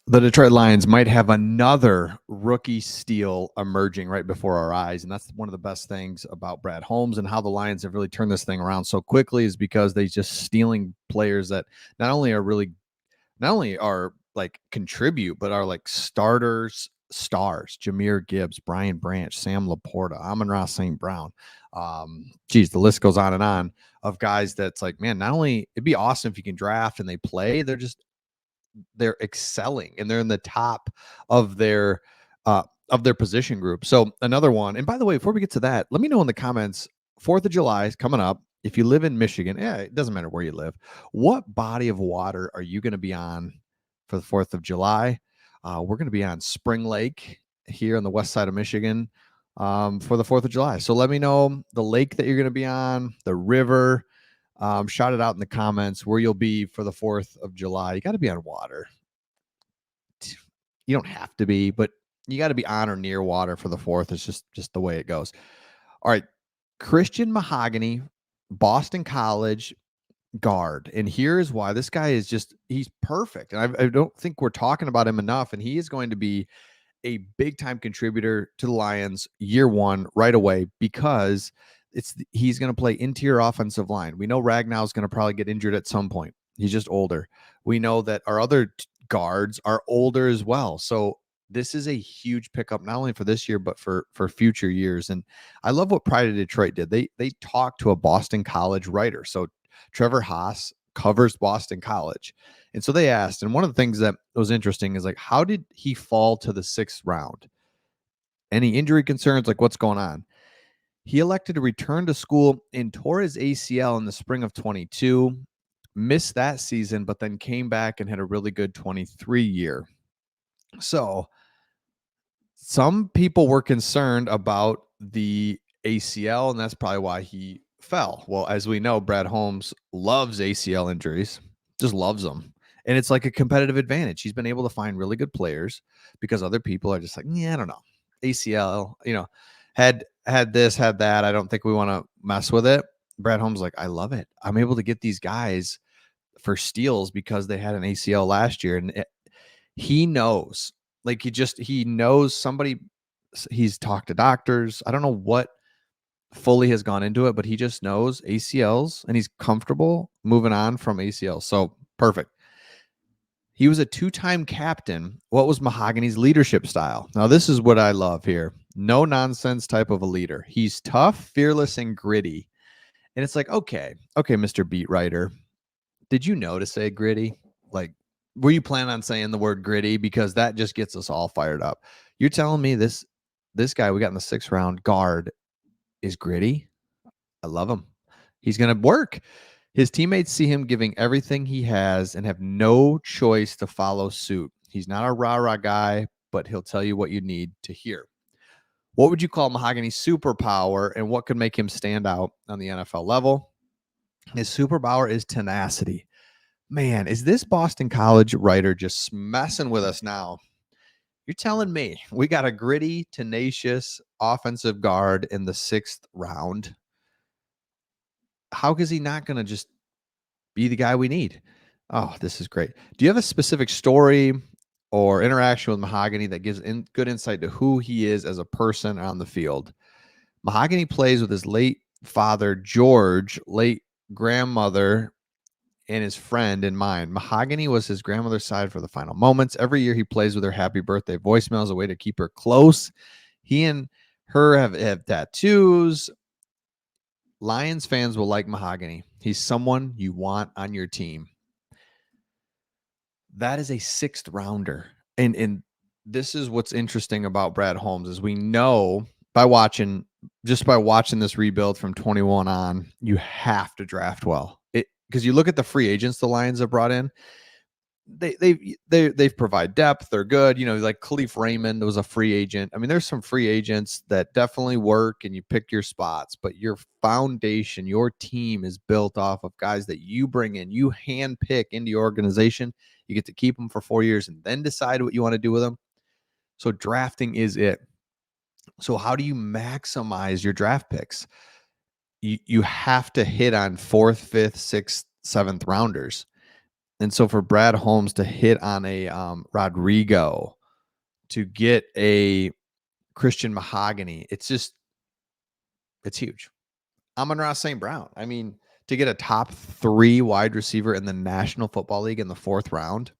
the Detroit Lions might have another rookie steal emerging right before our eyes. And that's one of the best things about Brad Holmes and how the Lions have really turned this thing around so quickly, is because they just stealing players that not only are like contribute, but are like stars. Jahmyr Gibbs, Brian Branch, Sam Laporta, Amon-Ra St. Brown. Geez, the list goes on and on of guys that's like, man, not only it'd be awesome if you can draft and they play, they're excelling and they're in the top of their position group. So another one. And by the way, before we get to that, let me know in the comments. 4th of July is coming up. If you live in Michigan, it doesn't matter where you live. What body of water are you going to be on for the 4th of July? We're going to be on Spring Lake here on the west side of Michigan for the 4th of July. So let me know the lake that you're going to be on, the river. Shout it out in the comments where you'll be for the 4th of July. You got to be on water. You don't have to be, but you got to be on or near water for the 4th. It's just the way it goes. All right. Christian Mahagony, Boston College guard. And here's why. This guy is he's perfect. And I don't think we're talking about him enough. And he is going to be a big time contributor to the Lions year one right away, because he's going to play interior offensive line. We know Ragnow is going to probably get injured at some point. He's just older. We know that our other guards are older as well. So this is a huge pickup, not only for this year, but for future years. And I love what Pride of Detroit did. They talked to a Boston College writer. So Trevor Haas covers Boston College. And so they asked, and one of the things that was interesting is like, how did he fall to the 6th round? Any injury concerns? Like, what's going on? He elected to return to school and tore his ACL in the spring of 22, missed that season, but then came back and had a really good 23 year. So some people were concerned about the ACL, and that's probably why he fell. Well, as we know, Brad Holmes loves ACL injuries, just loves them. And it's like a competitive advantage. He's been able to find really good players because other people are just like, yeah, I don't know. ACL, had this, had that. I don't think we want to mess with it. Brad Holmes like, I love it. I'm able to get these guys for steals because they had an ACL last year. And he knows, like he knows somebody. He's talked to doctors. I don't know what fully has gone into it, but he just knows ACLs and he's comfortable moving on from ACL. So perfect. He was a 2-time captain. What was Mahogany's leadership style? Now, this is what I love here. No nonsense type of a leader. He's tough, fearless, and gritty. And it's like, okay, Mr. Beat Writer, did you know to say gritty? Like, were you planning on saying the word gritty? Because that just gets us all fired up. You're telling me this guy we got in the 6th round, guard, is gritty? I love him. He's going to work. His teammates see him giving everything he has and have no choice to follow suit. He's not a rah-rah guy, but he'll tell you what you need to hear. What would you call Mahogany's superpower, and what could make him stand out on the NFL level? His superpower is tenacity. Man, is this Boston College writer just messing with us now? You're telling me we got a gritty, tenacious offensive guard in the 6th round. How is he not going to just be the guy we need? Oh, this is great. Do you have a specific story or interaction with Mahogany that gives good insight to who he is as a person on the field? Mahogany plays with his late father, George, late grandmother, and his friend in mind. Mahogany was his grandmother's side for the final moments. Every year he plays with her happy birthday voicemails, a way to keep her close. He and her have tattoos. Lions fans will like Mahogany. He's someone you want on your team. That is a 6th rounder. And this is what's interesting about Brad Holmes is we know by watching this rebuild from 21 on, you have to draft well. Because you look at the free agents the Lions have brought in, they provide depth. They're good. Like Khalif Raymond was a free agent. I mean, there's some free agents that definitely work and you pick your spots, but your foundation, your team is built off of guys that you bring in, you hand pick into your organization. You get to keep them for 4 years and then decide what you want to do with them. So drafting is it. So how do you maximize your draft picks? You have to hit on 4th, 5th, 6th, 7th rounders. And so for Brad Holmes to hit on a Rodrigo, to get a Christian Mahagony, it's huge. Amon-Ra St. Brown. I mean, to get a top 3 wide receiver in the National Football League in the 4th round,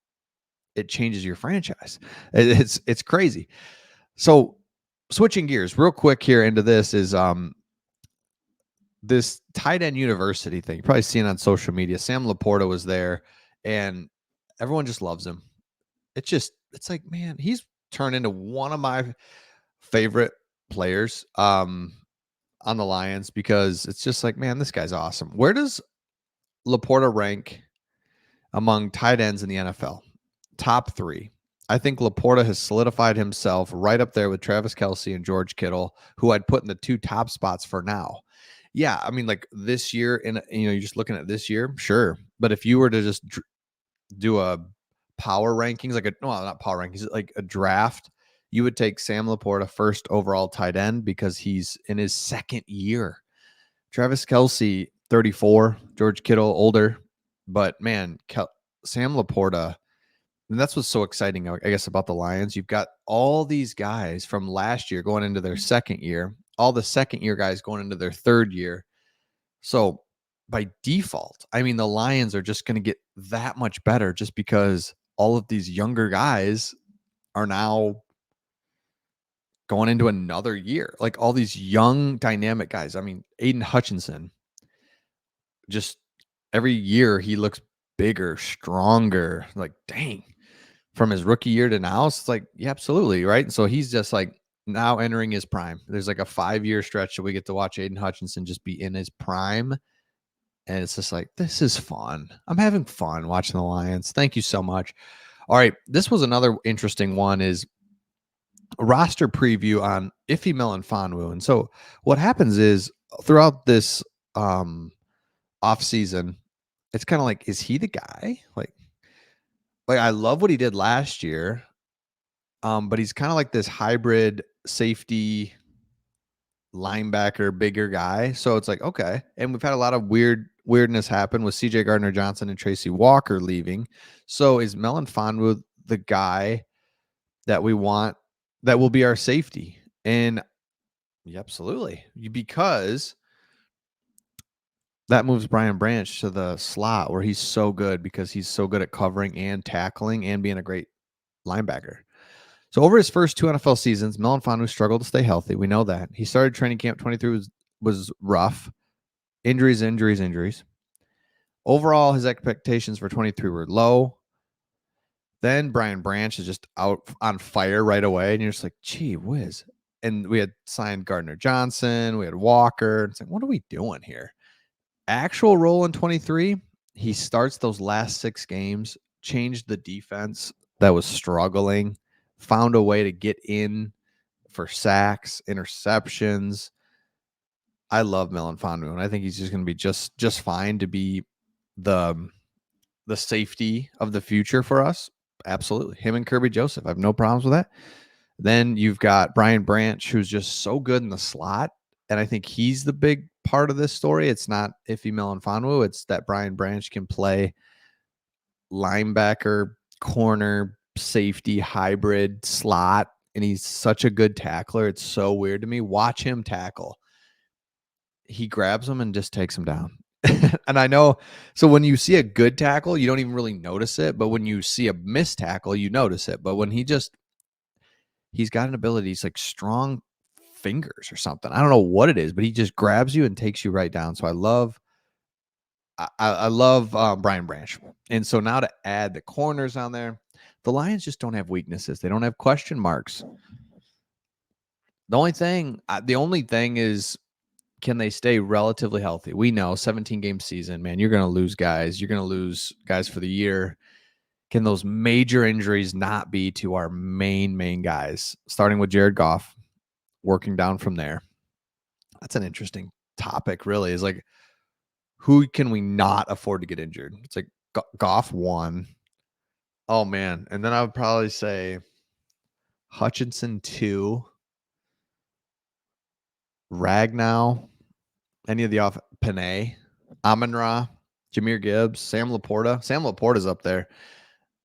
it changes your franchise. It's crazy. So switching gears real quick here into this is this tight end university thing. You're probably seeing on social media. Sam Laporta was there, and everyone just loves him. It's like, man, he's turned into one of my favorite players on the Lions, because it's just like, man, this guy's awesome. Where does Laporta rank among tight ends in the NFL? Top 3. I think Laporta has solidified himself right up there with Travis Kelce and George Kittle, who I'd put in the 2 top spots for now. Yeah, I mean, like this year, you're just looking at this year, sure. But if you were to just do a power rankings, not power rankings, like a draft, you would take Sam Laporta first overall tight end because he's in his 2nd year. Travis Kelce, 34, George Kittle, older, but man, Sam Laporta, and that's what's so exciting, I guess, about the Lions. You've got all these guys from last year going into their 2nd year, all the 2nd year guys going into their 3rd year. So by default, I mean, the Lions are just going to get that much better just because all of these younger guys are now going into another year. Like all these young, dynamic guys. I mean, Aiden Hutchinson, just every year he looks bigger, stronger. Like, dang, from his rookie year to now, it's like, yeah, absolutely. Right. So he's just like now entering his prime. There's like a 5-year stretch that we get to watch Aiden Hutchinson just be in his prime. And it's just like, this is fun. I'm having fun watching the Lions. Thank you so much. All right. This was another interesting one, is a roster preview on Iffy Melifonwu. And so what happens is throughout this off season, it's kind of like, is he the guy? Like I love what he did last year. But he's kind of like this hybrid safety linebacker, bigger guy. So it's like, okay. And we've had a lot of weirdness happen with CJ Gardner Johnson and Tracy Walker leaving. So is Melifonwu the guy that we want that will be our safety? And yeah, absolutely. Because that moves Brian Branch to the slot where he's so good, because he's so good at covering and tackling and being a great linebacker. So over his first 2 NFL seasons, Melifonwu struggled to stay healthy. We know that. He started training camp 23 was rough. Injuries. Overall, his expectations for 23 were low. Then Brian Branch is just out on fire right away. And you're just like, gee whiz. And we had signed Gardner Johnson. We had Walker. It's like, what are we doing here? Actual role in 23, he starts those last 6 games, changed the defense that was struggling, found a way to get in for sacks, interceptions. I love Melifonwu, and I think he's just going to be just fine to be the safety of the future for us. Absolutely. Him and Kirby Joseph. I have no problems with that. Then you've got Brian Branch, who's just so good in the slot. And I think he's the big part of this story. It's not Iffy Melifonwu. It's that Brian Branch can play linebacker, corner, safety, hybrid, slot. And he's such a good tackler. It's so weird to me. Watch him tackle. He grabs him and just takes him down. And I know, so when you see a good tackle, you don't even really notice it. But when you see a missed tackle, you notice it. But when he's got an ability, he's like strong fingers or something. I don't know what it is, but he just grabs you and takes you right down. So I love Brian Branch. And so now to add the corners on there, the Lions just don't have weaknesses. They don't have question marks. The only thing is, can they stay relatively healthy? We know 17-game season, man, you're going to lose guys. You're going to lose guys for the year. Can those major injuries not be to our main guys, starting with Jared Goff, working down from there? That's an interesting topic, really, is like, who can we not afford to get injured? It's like Goff, one. Oh, man. And then I would probably say Hutchinson, 2. Ragnow, any of the Panay, Amon-Ra. Jameer Gibbs, Sam Laporta. Sam Laporta's up there.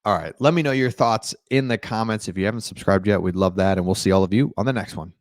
All right. Let me know your thoughts in the comments. If you haven't subscribed yet, we'd love that. And we'll see all of you on the next one.